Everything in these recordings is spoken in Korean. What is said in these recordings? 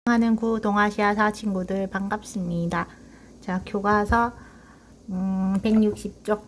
하는 구동아시아사 친구들 반갑습니다. 자, 교과서 160쪽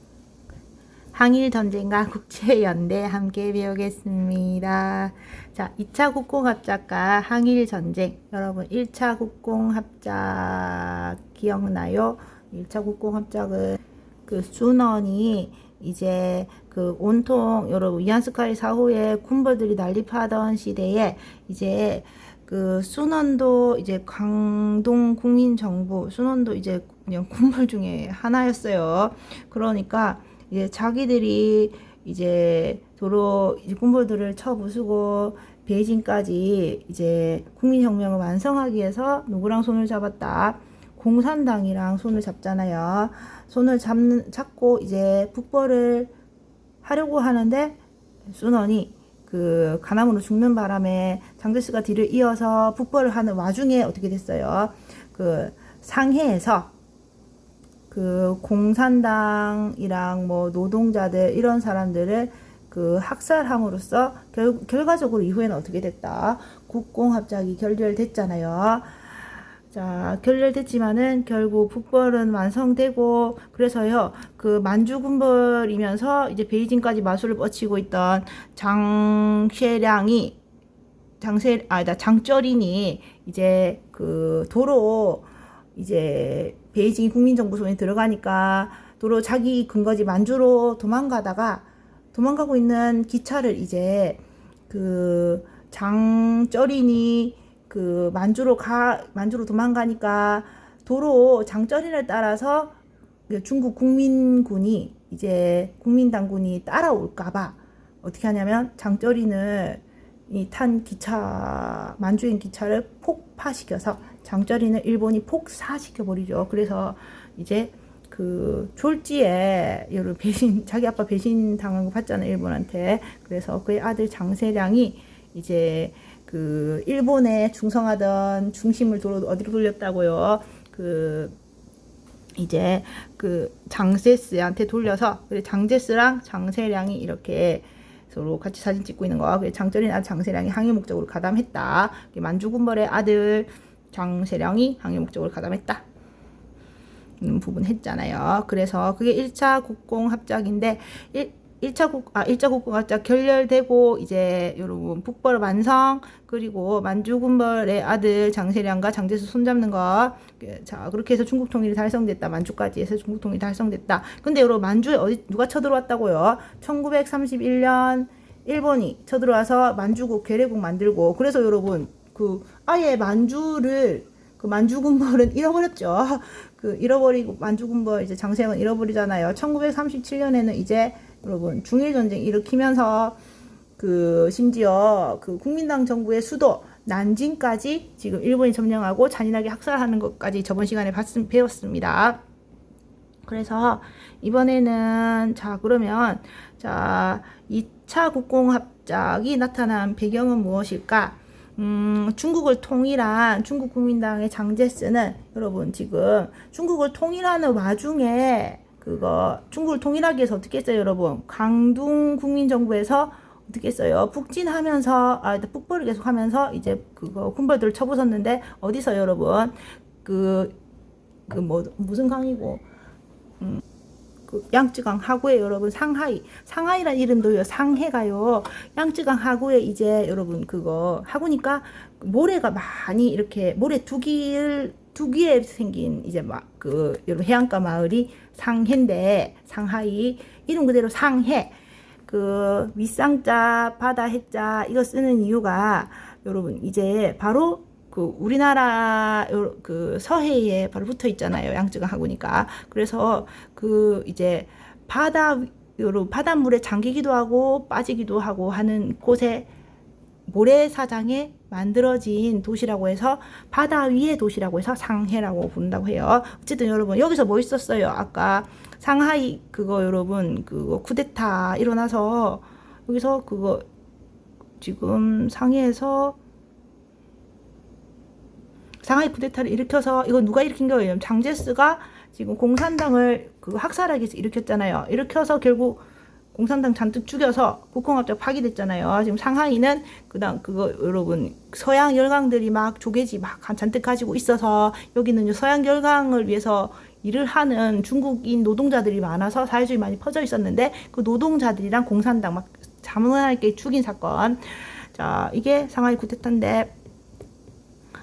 항일전쟁과 국제연대 함께 배우겠습니다. 자, 2차 국공합작과 항일전쟁. 여러분 1차 국공합작 기억나요? 1차 국공합작은 그 순원이 이제 그 온통 여러분 위안스카이 사후에 군벌들이 난립하던 시대에 이제 그 순원도 이제 광동 국민정부 순원도 이제 그냥 군벌 중에 하나였어요. 그러니까 이제 자기들이 이제 도로 이제 군벌들을 쳐부수고 베이징까지 이제 국민혁명을 완성하기 위해서 누구랑 손을 잡았다? 공산당이랑 손을 잡잖아요. 손을 잡고 이제 북벌을 하려고 하는데 순원이 그 간암으로 죽는 바람에 장제스가 뒤를 이어서 북벌을 하는 와중에 어떻게 됐어요? 그 상해에서 그 공산당이랑 뭐 노동자들 이런 사람들을 그 학살함으로써 결과적으로 이후에는 어떻게 됐다? 국공합작이 결렬됐잖아요. 자, 결렬됐지만은 결국 북벌은 완성되고 그래서요 그 만주군벌이면서 이제 베이징까지 마술을 뻗치고 있던 장쩌린이 이제 그 도로 이제 베이징 국민정부 손에 들어가니까 도로 자기 근거지 만주로 도망가고 있는 기차를 이제 그 장쩌린이 그 만주로 도망가니까 도로 장쩌린을 따라서 중국 국민군이 이제 국민당군이 따라올까봐 어떻게 하냐면 장쩌린을 탄 기차 만주행 기차를 폭파시켜서 장쩌린을 일본이 폭사시켜 버리죠. 그래서 이제 그 졸지에 여러 자기 아빠 배신 당한 거 봤잖아요, 일본한테. 그래서 그의 아들 장세량이 이제 그 일본에 충성하던 중심을 어디로 돌렸다고요? 그 이제 그 장제스한테 돌려서 그래 장제스랑 장세량이 이렇게 서로 같이 사진 찍고 있는 거. 그래 장쩌린 아들 장세량이 항해 목적으로 가담했다. 만주군벌의 아들 장세량이 항해 목적으로 가담했다. 부분 했잖아요. 그래서 그게 1차 국공합작인데 1차 국공합작 결렬되고 이제 여러분 북벌 완성 그리고 만주군벌의 아들 장세량과 장제스 손잡는 거. 자, 그렇게 해서 중국 통일이 달성됐다. 만주까지 해서 중국 통일이 달성됐다. 근데 여러분 만주에 누가 쳐들어왔다고요? 1931년 일본이 쳐들어와서 만주국 괴뢰국 만들고 그래서 여러분 그 아예 그 만주군벌은 잃어버렸죠. 그 잃어버리고 만주군벌 이제 장세량은 잃어버리잖아요. 1937년에는 이제 여러분 중일전쟁 일으키면서 그 심지어 그 국민당 정부의 수도 난징까지 지금 일본이 점령하고 잔인하게 학살하는 것까지 저번 시간에 배웠습니다. 그래서 이번에는 자 그러면 자 2차 국공합작이 나타난 배경은 무엇일까? 중국을 통일한 중국 국민당의 장제스는 여러분 지금 중국을 통일하는 와중에 중국을 통일하기 위해서 어떻게 했어요, 여러분? 광둥 국민정부에서 어떻게 했어요? 북진하면서, 북벌을 계속 하면서, 이제 군벌들을 쳐부쉈는데, 어디서 여러분? 무슨 강이고, 양쯔강 하구에 여러분, 상하이란 이름도요, 상해가요, 양쯔강 하구에 이제 여러분, 하구니까, 모래가 많이 이렇게, 모래 두 기에 생긴 이제 여러분 해안가 마을이 상해인데 상하이 이름 그대로 상해 그 윗상자 바다 해자 이거 쓰는 이유가 여러분 이제 바로 그 우리나라 그 서해에 바로 붙어 있잖아요. 양쯔강 하구니까. 그래서 그 이제 바닷물에 잠기기도 하고 빠지기도 하고 하는 곳에 모래사장에 만들어진 도시라고 해서 바다 위의 도시라고 해서 상해라고 부른다고 해요. 어쨌든 여러분 여기서 뭐 있었어요? 아까 상하이 여러분 쿠데타 일어나서 여기서 지금 상해에서 상하이 쿠데타를 일으켜서 이거 누가 일으킨 거예요? 장제스가 지금 공산당을 학살하기 위해서 일으켰잖아요. 일으켜서 결국 공산당 잔뜩 죽여서 국공합작 파기됐잖아요. 지금 상하이는 그다음 그거 여러분 서양 열강들이 막 조개지 막 잔뜩 가지고 있어서 여기는 서양 열강을 위해서 일을 하는 중국인 노동자들이 많아서 사회주의 많이 퍼져 있었는데 그 노동자들이랑 공산당 막 자문하게 죽인 사건. 자, 이게 상하이 쿠데타인데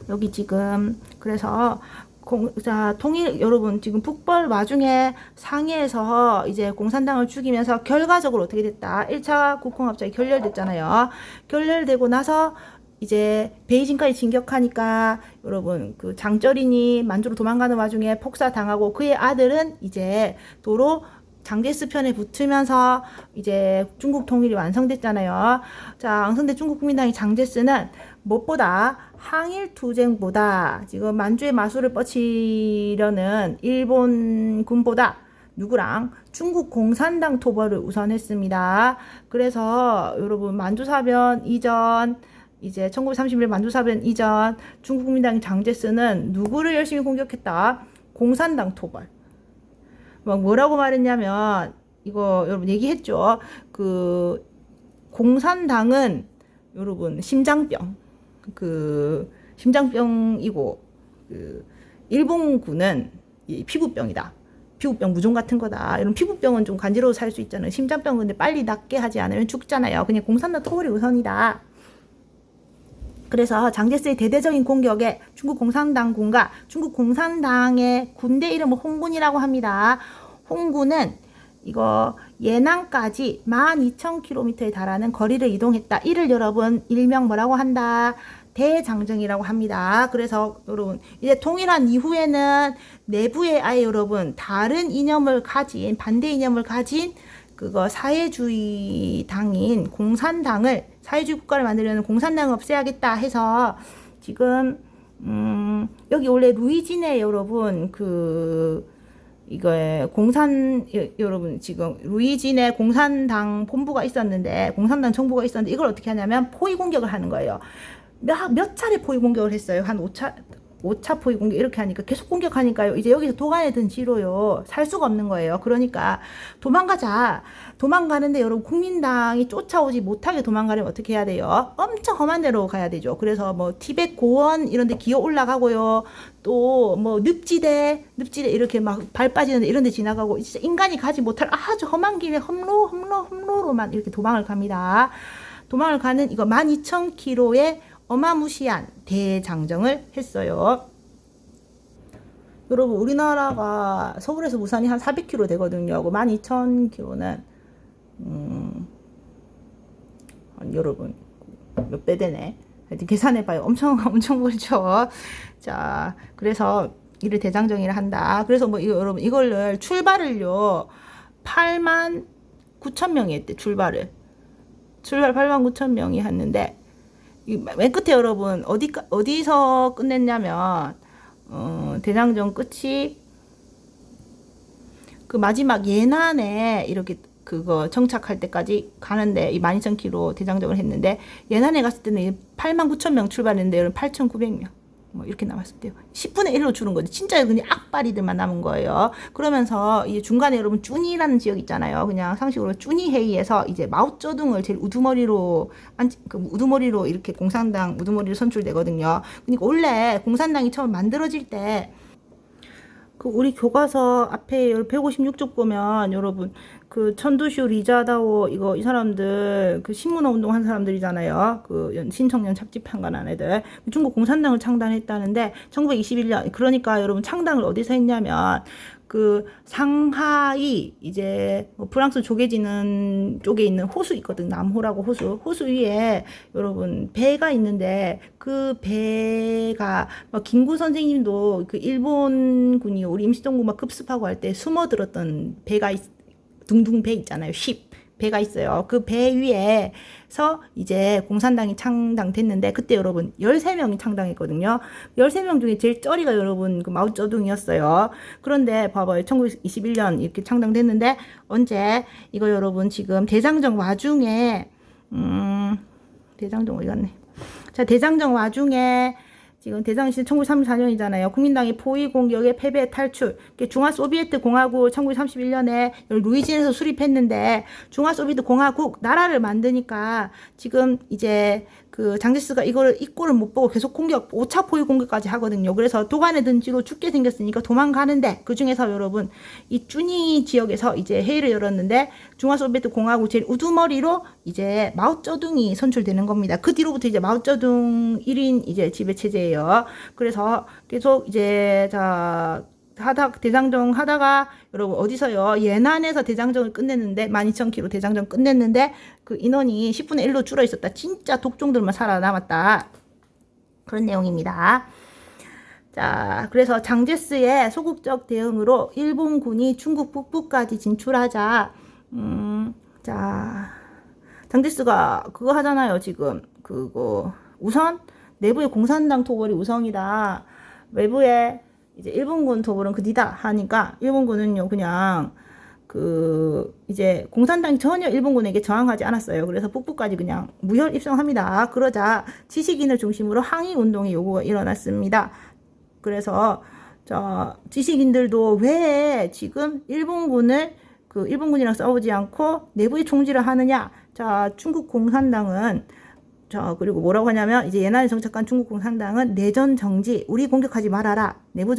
여기 지금 그래서 자, 통일, 여러분, 지금 북벌 와중에 상해에서 이제 공산당을 죽이면서 결과적으로 어떻게 됐다? 1차 국공합작이 결렬됐잖아요. 결렬되고 나서 이제 베이징까지 진격하니까 여러분, 그 장쩌린이 만주로 도망가는 와중에 폭사당하고 그의 아들은 이제 도로 장제스 편에 붙으면서 이제 중국 통일이 완성됐잖아요. 자, 완성된 중국 국민당의 장제스는 무엇보다 항일 투쟁보다 지금 만주의 마술을 뻗치려는 일본군보다 누구랑 중국 공산당 토벌을 우선했습니다. 그래서 여러분 만주사변 이전 이제 1931 만주사변 이전 중국 국민당 장제스는 누구를 열심히 공격했다? 공산당 토벌. 막 뭐라고 말했냐면 이거 여러분 얘기했죠. 그 공산당은 여러분 심장병 그 심장병이고 그 일본군은 피부병이다. 피부병 무좀 같은 거다. 이런 피부병은 좀 간지러워 살 수 있잖아요. 심장병은 근데 빨리 낫게 하지 않으면 죽잖아요. 그냥 공산당 토벌이 우선이다. 그래서 장제스의 대대적인 공격에 중국 공산당군과 중국 공산당의 군대 이름을 홍군이라고 합니다. 홍군은 이거 예난까지 12,000km에 달하는 거리를 이동했다. 이를 여러분 일명 뭐라고 한다? 대장정이라고 합니다. 그래서 여러분 이제 통일한 이후에는 내부에 아예 여러분 다른 이념을 가진 반대 이념을 가진 그거 사회주의 당인 공산당을 사회주의 국가를 만들려는 공산당을 없애야겠다 해서 지금 여기 원래 루이진에 여러분 그 이거에 여러분 지금 루이진에 공산당 본부가 있었는데 공산당 정부가 있었는데 이걸 어떻게 하냐면 포위 공격을 하는 거예요. 몇 차례 포위 공격을 했어요. 한 5차 포위 공격 이렇게 하니까 계속 공격하니까요. 이제 여기서 도간에 든 지로요. 살 수가 없는 거예요. 그러니까 도망가자. 도망가는데 여러분 국민당이 쫓아오지 못하게 도망가려면 어떻게 해야 돼요? 엄청 험한 데로 가야 되죠. 그래서 뭐 티벳 고원 이런 데 기어 올라가고요. 또 뭐 늪지대 이렇게 막 발 빠지는 데 이런 데 지나가고 진짜 인간이 가지 못할 아주 험한 길에 험로로만 이렇게 도망을 갑니다. 도망을 가는 이거 12,000km의 어마무시한 대장정을 했어요. 여러분 우리나라가 서울에서 부산이 한 400km 되거든요. 12,000km는 여러분 몇 배 되네. 하여튼 계산해봐요. 엄청 멀죠. 자, 그래서 이를 대장정이라 한다. 그래서 뭐 이거 여러분 이걸 출발을요 89,000명이 했대. 출발 89,000명이 했는데 맨 끝에 여러분 어디서 끝냈냐면 대장정 끝이 그 마지막 예난에 이렇게 그거 정착할 때까지 가는데 이 12,000km 대장정을 했는데 예난에 갔을 때는 89,000명 출발했는데 여러분 8,900명 뭐 이렇게 남았을 때요. 10분의 1로 줄은 거지. 진짜 그냥 악바리들만 남은 거예요. 그러면서 이 중간에 여러분 쭈니라는 지역 있잖아요. 그냥 상식으로 쭈니 회의에서 이제 마오쩌둥을 제일 우두머리로 이렇게 공산당 우두머리로 선출되거든요. 그러니까 원래 공산당이 처음 만들어질 때 그 우리 교과서 앞에 156쪽 보면 여러분 그 천두슈 리자다오 이 사람들 그 신문화 운동한 사람들이잖아요. 그 신청년 착집한관한 애들 중국 공산당을 창단했다는데 1921년 그러니까 여러분 창당을 어디서 했냐면 그 상하이 이제 뭐 프랑스 조개지는 쪽에 있는 호수 있거든. 남호라고 호수 위에 여러분 배가 있는데 그 배가 막 김구 선생님도 그 일본군이 우리 임시정부 막 급습하고 할 때 숨어들었던 배가 둥둥 배 있잖아요. 배가 있어요. 그 배 위에서 이제 공산당이 창당됐는데 그때 여러분 13명이 창당했거든요. 13명 중에 제일 쩌리가 여러분 그 마오쩌둥이었어요. 그런데 봐봐요. 1921년 이렇게 창당됐는데 언제 이거 여러분 지금 대장정 와중에 대장정 어디 갔네. 자, 대장정 와중에 지금 대장신 1934년이잖아요. 국민당이 포위 공격에 패배 탈출. 중화 소비에트 공화국 1931년에 루이진에서 수립했는데 중화 소비에트 공화국 나라를 만드니까 지금 이제 그 장제스가 이거를 이꼴을 못 보고 계속 공격 5차 포위 공격까지 하거든요. 그래서 도관에 던지고 죽게 생겼으니까 도망가는데 그 중에서 여러분 이 쭈니 지역에서 이제 회의를 열었는데 중화 소비에트 공화국 제일 우두머리로 이제 마오쩌둥이 선출되는 겁니다. 그 뒤로부터 이제 마오쩌둥 1인 이제 지배 체제예요. 그래서 계속 이제 대장정 하다가 여러분 어디서요? 예난에서 대장정을 끝냈는데 12,000km 대장정 끝냈는데 그 인원이 10분의 1로 줄어 있었다. 진짜 독종들만 살아남았다. 그런 내용입니다. 자, 그래서 장제스의 소극적 대응으로 일본군이 중국 북부까지 진출하자 자, 장제스가 그거 하잖아요. 지금 그거 우선 내부의 공산당 토벌이 우선이다. 외부에 이제 일본군 토벌은 그 뒤다 하니까 일본군은요 그냥 이제 공산당이 전혀 일본군에게 저항하지 않았어요. 그래서 북부까지 그냥 무혈 입성합니다. 그러자 지식인을 중심으로 항의 운동의 요구가 일어났습니다. 그래서 지식인들도 왜 지금 일본군이랑 싸우지 않고 내부의 총질을 하느냐? 자, 중국 공산당은 그리고 뭐라고 하냐면 이제 예난에 정착한 중국 공산당은 내전 정지, 우리 공격하지 말아라. 내부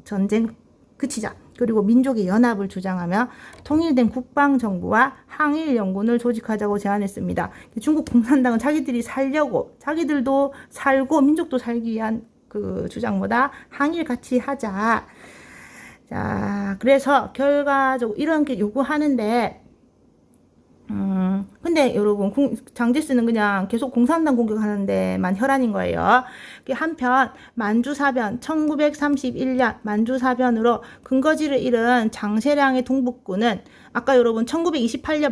전쟁 그치자. 그리고 민족의 연합을 주장하며 통일된 국방정부와 항일연군을 조직하자고 제안했습니다. 중국 공산당은 자기들이 살려고, 자기들도 살고 민족도 살기 위한 그 주장보다 항일 같이 하자. 자, 그래서 결과적으로 이렇게 요구하는데 근데 여러분 장제스는 그냥 계속 공산당 공격하는데만 혈안인 거예요. 한편 만주사변 1931년 만주사변으로 근거지를 잃은 장세량의 동북군은 아까 여러분 1928년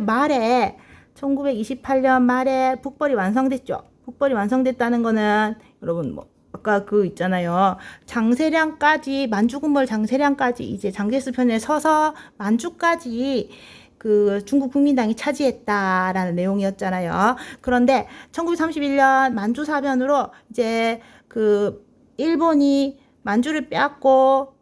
말에 북벌이 완성됐죠. 북벌이 완성됐다는 거는 여러분 아까 있잖아요. 장세량까지 만주군벌 장세량까지 이제 장제스 편에 서서 만주까지 중국 국민당이 차지했다라는 내용이었잖아요. 그런데 1931년 만주사변으로 이제 일본이 만주를 빼앗고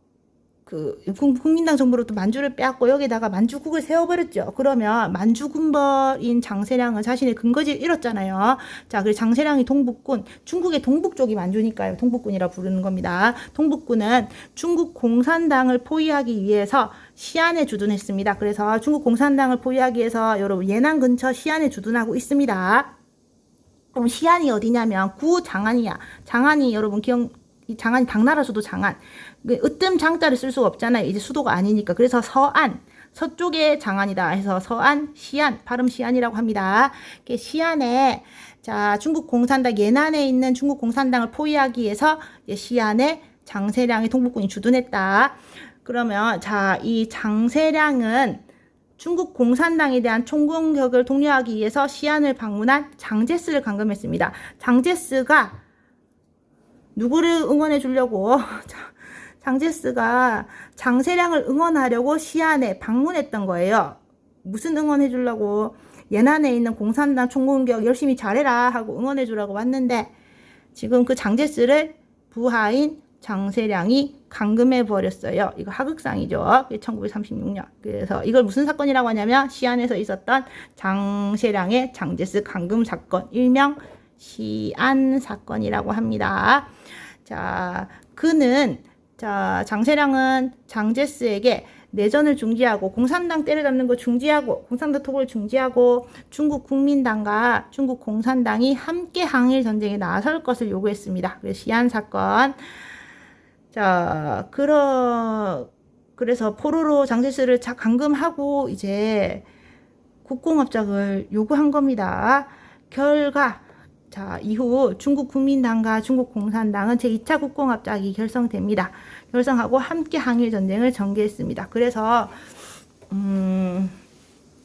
국민당 정부로부터 만주를 빼앗고 여기다가 만주국을 세워버렸죠. 그러면 만주군벌인 장세량은 자신의 근거지를 잃었잖아요. 자, 그래서 장세량이 동북군, 중국의 동북 쪽이 만주니까요. 동북군이라 부르는 겁니다. 동북군은 중국 공산당을 포위하기 위해서 시안에 주둔했습니다. 그래서 중국 공산당을 포위하기 위해서 여러분 예난 근처 시안에 주둔하고 있습니다. 그럼 시안이 어디냐면 구장안이야. 장안이 여러분 장안이 당나라 수도 장안. 으뜸 장자를 쓸 수가 없잖아요. 이제 수도가 아니니까. 그래서 서쪽에 장안이다 해서 서안, 시안, 발음 시안이라고 합니다. 시안에 중국 공산당 예난에 있는 중국 공산당을 포위하기 위해서 시안에 장세량의 동북군이 주둔했다. 그러면 이 장세량은 중국 공산당에 대한 총공격을 독려하기 위해서 시안을 방문한 장제스를 감금했습니다. 장제스가 누구를 응원해 주려고 장제스가 장세량을 응원하려고 시안에 방문했던 거예요. 무슨 응원해 주려고? 예난에 있는 공산당 총공격 열심히 잘해라 하고 응원해 주라고 왔는데 지금 그 장제스를 부하인 장세량이 감금해 버렸어요. 이거 하극상이죠. 1936년. 그래서 이걸 무슨 사건이라고 하냐면 시안에서 있었던 장세량의 장제스 감금 사건, 일명 시안 사건이라고 합니다. 자, 장세량은 장제스에게 내전을 중지하고 공산당 때려잡는 거 중지하고 공산당 토벌을 중지하고 중국 국민당과 중국 공산당이 함께 항일 전쟁에 나설 것을 요구했습니다. 그래서 시안 사건. 자, 그래서 포로로 장제스를 감금하고 이제 국공합작을 요구한 겁니다. 결과 이후 중국 국민당과 중국 공산당은 제2차 국공합작이 결성됩니다. 결성하고 함께 항일 전쟁을 전개했습니다. 그래서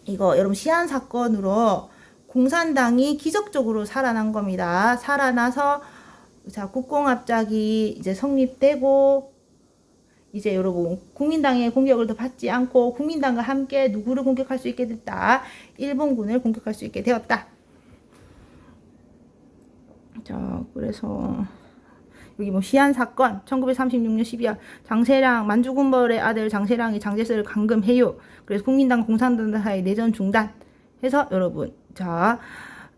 이거 여러분 시안 사건으로 공산당이 기적적으로 살아난 겁니다. 살아나서 국공합작이 이제 성립되고 이제 여러분 국민당의 공격을 더 받지 않고 국민당과 함께 누구를 공격할 수 있게 됐다. 일본군을 공격할 수 있게 되었다. 자, 그래서 여기 뭐 시안 사건 1936년 12월 장세랑 만주군벌의 아들 장세랑이 장제스를 감금해요. 그래서 국민당 공산당 사이 내전 중단 해서 여러분 자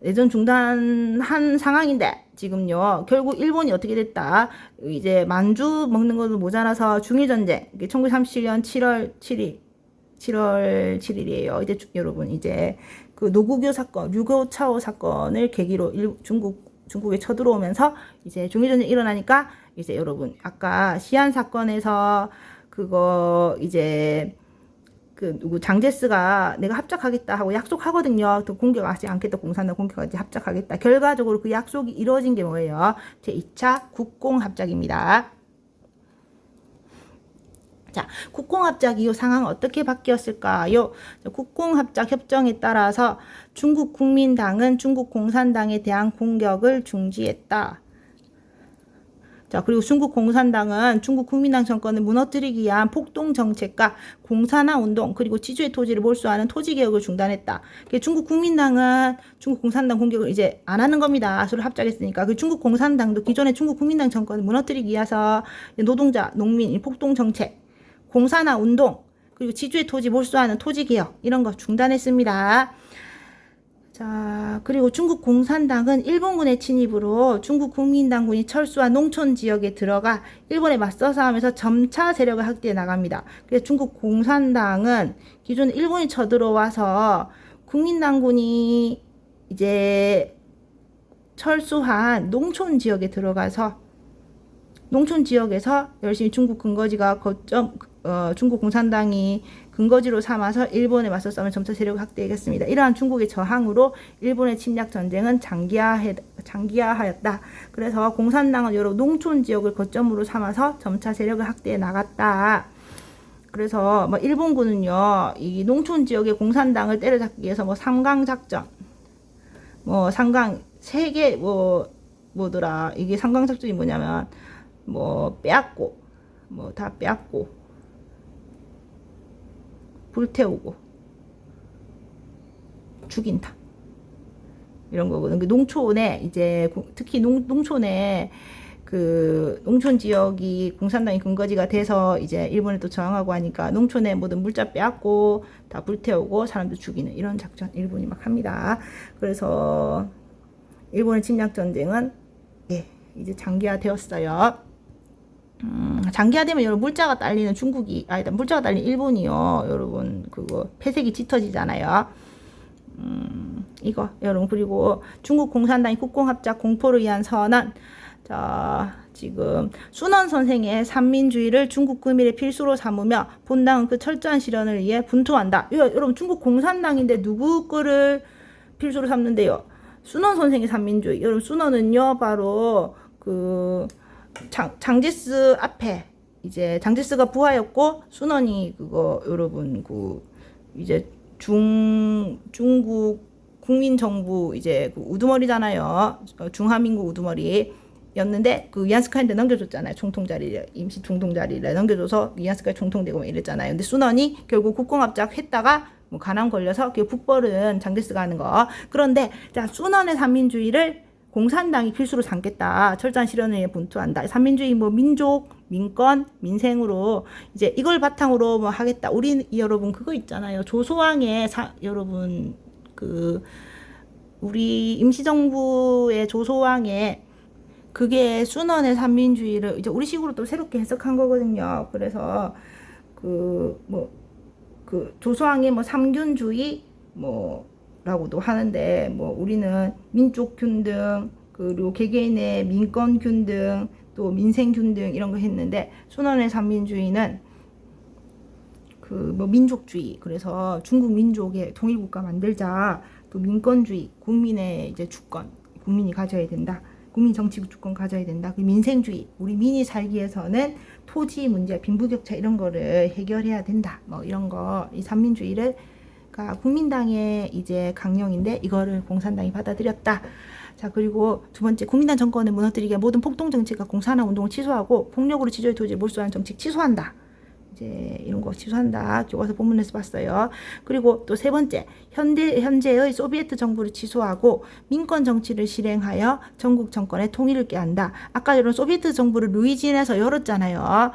내전 중단한 상황인데 지금요 결국 일본이 어떻게 됐다 이제 만주 먹는 것도 모자라서 중일전쟁 1937년 7월 7일이에요. 이제 여러분 이제 그 노구교 사건, 류교차오 사건을 계기로 중국에 쳐들어오면서 이제 중일전쟁이 일어나니까 이제 여러분 아까 시안 사건에서 그거 이제 그 누구 장제스가 내가 합작하겠다 하고 약속하거든요. 또 공격하지 않겠다. 공산당 공격하지 합작하겠다. 결과적으로 그 약속이 이루어진 게 뭐예요? 제2차 국공합작입니다. 자, 국공합작 이후 상황은 어떻게 바뀌었을까요? 국공합작 협정에 따라서 중국 국민당은 중국 공산당에 대한 공격을 중지했다. 자, 그리고 중국 공산당은 중국 국민당 정권을 무너뜨리기 위한 폭동 정책과 공산화 운동 그리고 지주의 토지를 몰수하는 토지 개혁을 중단했다. 중국 국민당은 중국 공산당 공격을 이제 안 하는 겁니다. 서로 합작했으니까. 그 중국 공산당도 기존의 중국 국민당 정권을 무너뜨리기 위해서 노동자, 농민 폭동 정책, 공산화 운동 그리고 지주의 토지 몰수하는 토지 개혁 이런 거 중단했습니다. 자, 그리고 중국 공산당은 일본군의 침입으로 중국 국민당군이 철수한 농촌 지역에 들어가 일본에 맞서 싸우면서 점차 세력을 확대해 나갑니다. 그래서 중국 공산당은 기존 일본이 쳐들어와서 국민당군이 이제 철수한 농촌 지역에 들어가서 농촌 지역에서 열심히 중국 근거지가 중국 공산당이 근거지로 삼아서 일본에 맞서 싸우면 점차 세력을 확대하겠습니다. 이러한 중국의 저항으로 일본의 침략 전쟁은 장기화하였다. 그래서 공산당은 여러 농촌 지역을 거점으로 삼아서 점차 세력을 확대해 나갔다. 그래서 뭐 일본군은요, 이 농촌 지역의 공산당을 때려잡기 위해서 뭐 삼강 작전, 뭐 삼강 세 개 뭐더라 이게 삼강 작전이 뭐냐면 뭐 빼앗고 뭐 다 빼앗고 불태우고 죽인다 이런 거거든. 그 농촌에 이제 특히 농촌에 그 농촌 지역이 공산당의 근거지가 돼서 이제 일본에 또 저항하고 하니까 농촌에 모든 물자 빼앗고 다 불태우고 사람들 죽이는 이런 작전 일본이 막 합니다. 그래서 일본의 침략 전쟁은 이제 장기화되었어요. 장기화되면 여러분 물자가 딸리는 물자가 딸린 일본이요. 여러분 그거 폐색이 짙어지잖아요. 이거 여러분 그리고 중국 공산당이 국공합작 공포를 위한 선언. 자 지금 순원 선생의 삼민주의를 중국 국민의 필수로 삼으며 본당은 그 철저한 실현을 위해 분투한다. 여러분 중국 공산당인데 누구 거를 필수로 삼는데요? 순원 선생의 삼민주의. 여러분 순원은요 바로 그 장제스 앞에 이제 장제스가 부하였고 순원이 그거 여러분 그 이제 중국 국민정부 이제 그 우두머리잖아요. 중화민국 우두머리였는데 그 위안스카이한테 넘겨줬잖아요. 총통 자리를 임시 총통 자리를 넘겨줘서 위안스카이 총통되고 막 이랬잖아요. 근데 순원이 결국 국공합작 했다가 뭐 가난 걸려서 그 북벌은 장제스가 하는 거. 그런데 자 순원의 삼민주의를 공산당이 필수로 삼겠다. 철저한 실현을 위해 분투한다. 삼민주의 뭐 민족, 민권, 민생으로 이제 이걸 바탕으로 뭐 하겠다. 우리 여러분 그거 있잖아요. 조소왕의 여러분 그 우리 임시정부의 조소왕의 그게 순원의 삼민주의를 이제 우리식으로 또 새롭게 해석한 거거든요. 그래서 그 조소왕의 뭐 삼균주의 라고도 하는데 뭐 우리는 민족 균등 그리고 개개인의 민권 균등 또 민생 균등 이런 거 했는데 순원의 삼민주의는 그 뭐 민족주의 그래서 중국 민족의 통일국가 만들자 또 민권주의 국민의 이제 주권 국민이 가져야 된다 국민 정치 주권 가져야 된다 그 민생주의 우리 민이 살기 위해서는 토지 문제 빈부격차 이런 거를 해결해야 된다 뭐 이런 거 이 삼민주의를 국민당의 이제 강령인데 이거를 공산당이 받아들였다. 자 그리고 두 번째 국민당 정권을 무너뜨리기 위한 모든 폭동 정책과 공산화 운동을 취소하고 폭력으로 지주의 토지를 몰수하는 정책 취소한다. 이제 이런 거 취소한다. 교과서 본문에서 봤어요. 그리고 또 세 번째, 현재의 소비에트 정부를 취소하고 민권 정치를 실행하여 전국 정권의 통일을 꾀한다. 아까 이런 소비에트 정부를 루이지안에서 열었잖아요.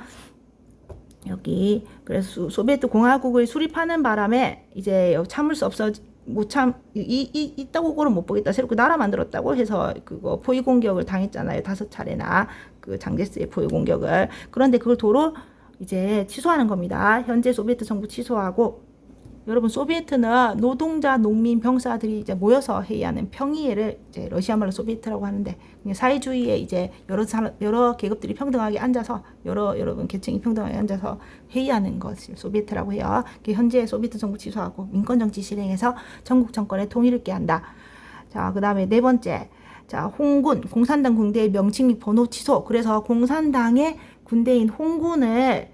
여기 그래서 소비에트 공화국을 수립하는 바람에 이제 참을 수 없어 이따고는 못 보겠다. 새롭게 나라 만들었다고 해서 그거 포위 공격을 당했잖아요. 5차례나 그 장제스의 포위 공격을. 그런데 그걸 도로 이제 취소하는 겁니다. 현재 소비에트 정부 취소하고, 여러분 소비에트는 노동자, 농민, 병사들이 이제 모여서 회의하는 평의회를 이제 러시아 말로 소비에트라고 하는데, 사회주의에 이제 여러 계급들이 평등하게 앉아서 여러분 계층이 평등하게 앉아서 회의하는 것을 소비에트라고 해요. 현재 소비에트 정부 취소하고 민권 정치 실행해서 전국 정권의 통일을 꾀한다. 자, 그다음에 네 번째. 자, 홍군, 공산당 군대의 명칭 및 번호 취소. 그래서 공산당의 군대인 홍군을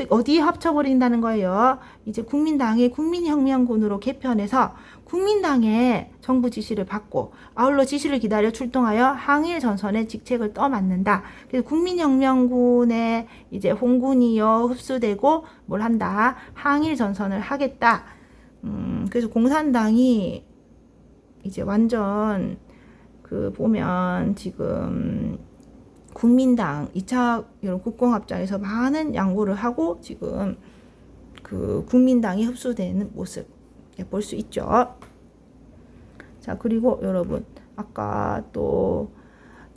어디에 합쳐버린다는 거예요. 이제 국민당의 국민혁명군으로 개편해서 국민당의 정부 지시를 받고 아울러 지시를 기다려 출동하여 항일 전선의 직책을 떠맡는다. 그래서 국민혁명군의 이제 홍군이요 흡수되고 뭘 한다. 항일 전선을 하겠다. 그래서 공산당이 이제 완전 그 보면 지금 국민당 2차 국공합작에서 많은 양보를 하고 지금 그 국민당이 흡수되는 모습 볼 수 있죠. 자, 그리고 여러분 아까 또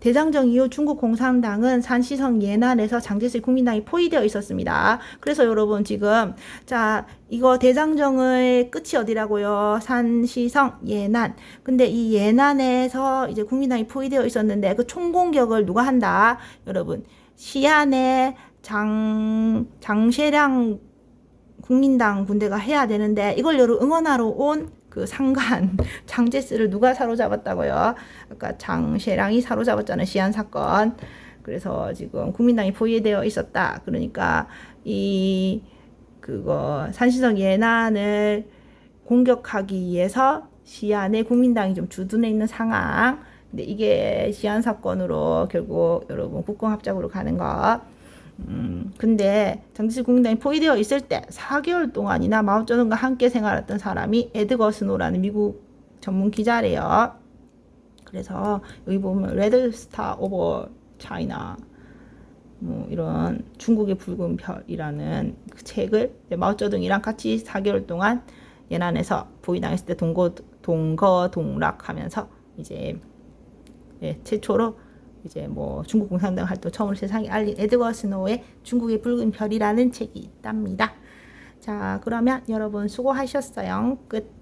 대장정 이후 중국 공산당은 산시성 예난에서 장제스의 국민당이 포위되어 있었습니다. 그래서 여러분 지금 자 이거 대장정의 끝이 어디라고요? 산시성 예난. 근데 이 예난에서 이제 국민당이 포위되어 있었는데 그 총공격을 누가 한다? 여러분 시안의 장셰량 국민당 군대가 해야 되는데 이걸 응원하러 온 그 상관 장제스를 누가 사로잡았다고요? 아까 장셰량이 사로잡았잖아요. 시안 사건. 그래서 지금 국민당이 포위되어 있었다. 그러니까 이 그거 산시성 예난을 공격하기 위해서 시안에 국민당이 좀 주둔해 있는 상황. 근데 이게 시안 사건으로 결국 여러분 국공합작으로 가는 거. 근데 장제스 국민당이 포위되어 있을 때 4개월 동안이나 마오쩌둥과 함께 생활했던 사람이 에드거 스노라는 미국 전문 기자래요. 그래서 여기 보면 레드 스타 오버 차이나 뭐 이런 중국의 붉은 별이라는 그 책을 마오쩌둥이랑 같이 4개월 동안 예난에서 포위당했을 때 동거동락하면서 이제 최초로 이제 뭐 중국 공산당 활동 처음으로 세상에 알린 에드거 스노우의 중국의 붉은 별이라는 책이 있답니다. 자, 그러면 여러분 수고하셨어요. 끝.